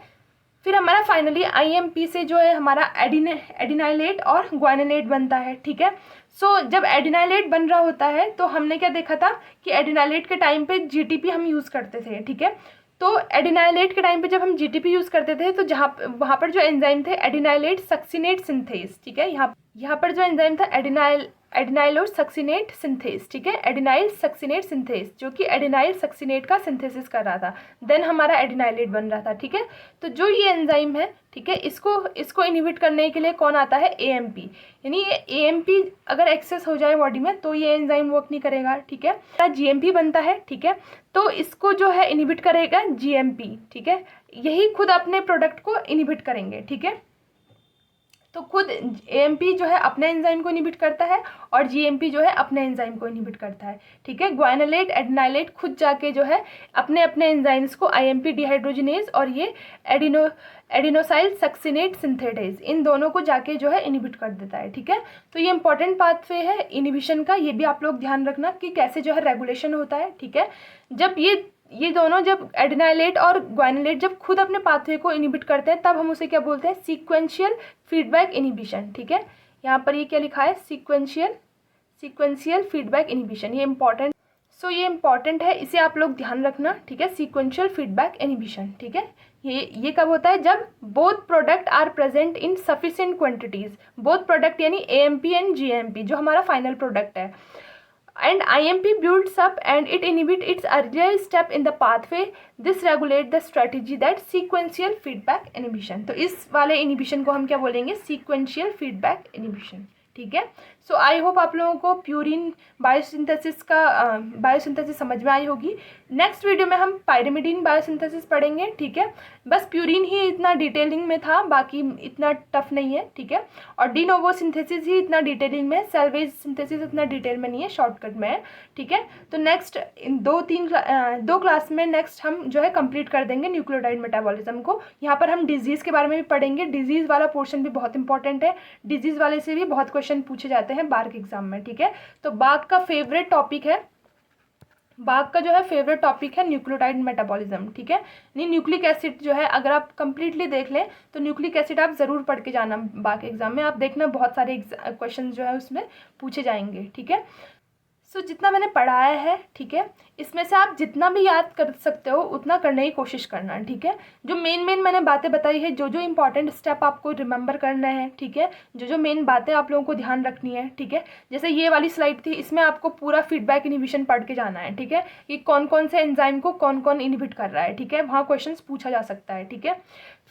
फिर हमारा फाइनली IMP से जो है हमारा एडिनाइलेट और ग्वाइनोलेट बनता है। ठीक है, सो जब एडिनाइलेट बन रहा होता है तो हमने क्या देखा था कि एडिनाइलेट के टाइम पे जीटीपी हम यूज़ करते थे, ठीक है। तो एडिनाइलेट के टाइम पे जब हम जीटीपी यूज़ करते थे तो वहाँ पर जो एंजाइम थे एडिनाइलेट सक्सिनेट सिंथेस, ठीक है। यहाँ पर जो एंजाइम था एडिनाइल और सक्सिनेट सिंथेस, ठीक है, एडिनाइल सक्सिनेट सिंथेस, जो कि एडिनाइल सक्सिनेट का सिंथेसिस कर रहा था, देन हमारा एडिनाइलेट बन रहा था, ठीक है। तो जो ये एंजाइम है, ठीक है, इसको इनहिबिट करने के लिए कौन आता है, एएमपी, यानी ये एएमपी अगर एक्सेस हो जाए बॉडी में तो ये एंजाइम वर्क नहीं करेगा, ठीक है। जीएमपी बनता है, ठीक है, तो इसको जो है इनहिबिट करेगा जीएमपी, ठीक है, यही खुद अपने प्रोडक्ट को इनहिबिट करेंगे, ठीक है। तो खुद एएमपी जो है अपने एंजाइम को इनहिबिट करता है और जीएमपी जो है अपने एंजाइम को इनहिबिट करता है, ठीक है। ग्वाइनोलेट एडिनाइलेट खुद जाके जो है अपने अपने एंजाइम्स को आईएमपी डिहाइड्रोजिनेज और ये एडिनोसाइल सक्सिनेट सिंथेटेज, इन दोनों को जाके जो है इनहिबिट कर देता है, ठीक है। तो ये इंपॉर्टेंट पाथवे है इनहिबिशन का, ये भी आप लोग ध्यान रखना कि कैसे जो है रेगुलेशन होता है, ठीक है। जब ये दोनों जब एडिनाइलेट और ग्वाइनोलेट जब खुद अपने पाथवे को इनहिबिट करते हैं तब हम उसे क्या बोलते हैं, सीक्वेंशियल फीडबैक इनहिबिशन, ठीक है। यहाँ पर ये क्या लिखा है, सीक्वेंशियल फीडबैक इनहिबिशन, ये इंपॉर्टेंट, ये इंपॉर्टेंट है, इसे आप लोग ध्यान रखना, ठीक है। सीक्वेंशियल फीडबैक इनहिबिशन, ठीक है, ये कब होता है, जब both product are present in sufficient quantities, both product यानी एएमपी एंड जीएमपी जो हमारा फाइनल प्रोडक्ट है, and IMP builds up and it inhibits its earlier step in the pathway. This regulates the strategy that sequential feedback inhibition. तो इस वाले इनिबिशन को हम क्या बोलेंगे, sequential feedback inhibition, ठीक है। सो आई होप आप लोगों को प्यूरिन बायोसिंथेसिस समझ में आई होगी। नेक्स्ट वीडियो में हम पायरिमिडीन बायोसिंथेसिस पढ़ेंगे, ठीक है। बस प्यूरिन ही इतना डिटेलिंग में था, बाकी इतना टफ नहीं है, ठीक है। और डी नोवो सिंथेसिस ही इतना डिटेलिंग में, सेल बेस्ड सिंथेसिस इतना डिटेल में नहीं है, शॉर्टकट में है, ठीक है। तो नेक्स्ट दो क्लास में नेक्स्ट हम जो है कंप्लीट कर देंगे न्यूक्लियोटाइड मेटाबॉलिज्म को। यहाँ पर हम डिजीज़ के बारे में भी पढ़ेंगे, डिजीज़ वाला पोर्शन भी बहुत इंपॉर्टेंट है, डिजीज़ वाले से भी बहुत क्वेश्चन पूछे जाते हैं बार के एग्जाम में, ठीक है। तो बाग का फेवरेट टॉपिक है, बाग का जो है फेवरेट टॉपिक है न्यूक्लियोटाइड मेटाबॉलिज्म, ठीक है। नहीं, न्यूक्लिक एसिड जो है अगर आप कंप्लीटली देख लें तो न्यूक्लिक एसिड आप ज़रूर पढ़ के जाना बाग के एग्जाम में, आप देखना बहुत सारे क्वेश्चन जो है उसमें पूछे जाएंगे, ठीक है। सो जितना मैंने पढ़ाया है, ठीक है, इसमें से आप जितना भी याद कर सकते हो उतना करने की कोशिश करना, ठीक है। जो मेन मैंने बातें बताई है, जो इंपॉर्टेंट स्टेप आपको रिमेंबर करना है, ठीक है, जो मेन बातें आप लोगों को ध्यान रखनी है, ठीक है। जैसे ये वाली स्लाइड थी, इसमें आपको पूरा फीडबैक इनहिबिशन पढ़ के जाना है, ठीक है, कि कौन कौन से एंजाइम को कौन कौन इनहिबिट कर रहा है, ठीक है, वहाँ क्वेश्चन पूछा जा सकता है, ठीक है।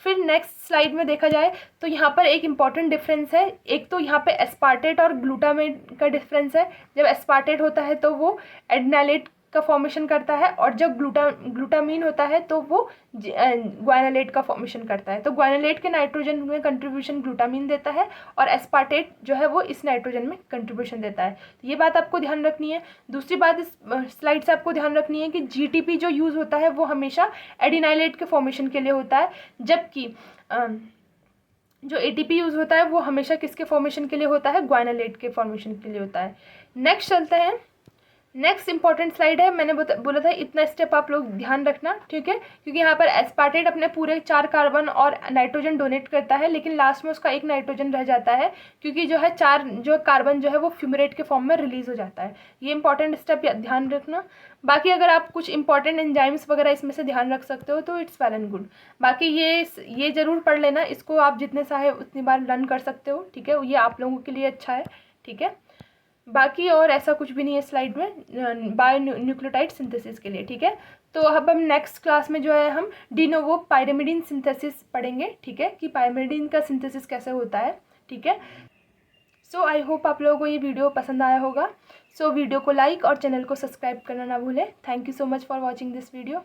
फिर नेक्स्ट स्लाइड में देखा जाए तो यहाँ पर एक इम्पॉर्टेंट डिफरेंस है, एक तो यहाँ पे एस्पार्टेट और ग्लूटामेट का डिफरेंस है। जब एस्पार्टेट होता है तो वो एडिनाइलेट का फॉर्मेशन करता है और जब ग्लूटामीन होता है तो वो ग्वाइनोलेट का फॉर्मेशन करता है। तो ग्वाइनोलेट के नाइट्रोजन में कंट्रीब्यूशन ग्लूटामीन देता है और एस्पार्टेट जो है वो इस नाइट्रोजन में कंट्रीब्यूशन देता है। तो ये बात आपको ध्यान रखनी है। दूसरी बात इस स्लाइड से आपको ध्यान रखनी है कि जीटीपी जो यूज़ होता है वो हमेशा एडिनाइलेट के फॉर्मेशन के लिए होता है, जबकि जो एटीपी यूज़ होता है वो हमेशा किसके फॉर्मेशन के लिए होता है, ग्वाइनोलेट के फॉर्मेशन के लिए होता है। नेक्स्ट चलते हैं, नेक्स्ट इंपॉर्टेंट स्लाइड है, मैंने बोला था इतना स्टेप आप लोग ध्यान रखना, ठीक है, क्योंकि यहाँ पर एस्पार्टेट अपने पूरे 4 कार्बन और नाइट्रोजन डोनेट करता है, लेकिन लास्ट में उसका एक नाइट्रोजन रह जाता है, क्योंकि जो है 4 जो कार्बन जो है वो फ्यूमरेट के फॉर्म में रिलीज हो जाता है। ये इंपॉर्टेंट स्टेप ध्यान रखना। बाकी अगर आप कुछ इंपॉर्टेंट एंजाइम्स वगैरह इसमें से ध्यान रख सकते हो तो इट्स वेल एंड गुड। बाकी ये ज़रूर पढ़ लेना, इसको आप जितने चाहे उतनी बार लर्न कर सकते हो, ठीक है, ये आप लोगों के लिए अच्छा है, ठीक है। बाकी और ऐसा कुछ भी नहीं है स्लाइड में बायो न्यूक्लियोटाइड सिंथेसिस के लिए, ठीक है। तो अब हम नेक्स्ट क्लास में जो है हम डी नोवो पायरिमिडीन सिंथेसिस पढ़ेंगे, ठीक है, कि पायरिमिडीन का सिंथेसिस कैसे होता है, ठीक है। सो आई होप आप लोगों को ये वीडियो पसंद आया होगा। सो वीडियो को लाइक और चैनल को सब्सक्राइब करना ना भूलें। Thank you so much for watching this video.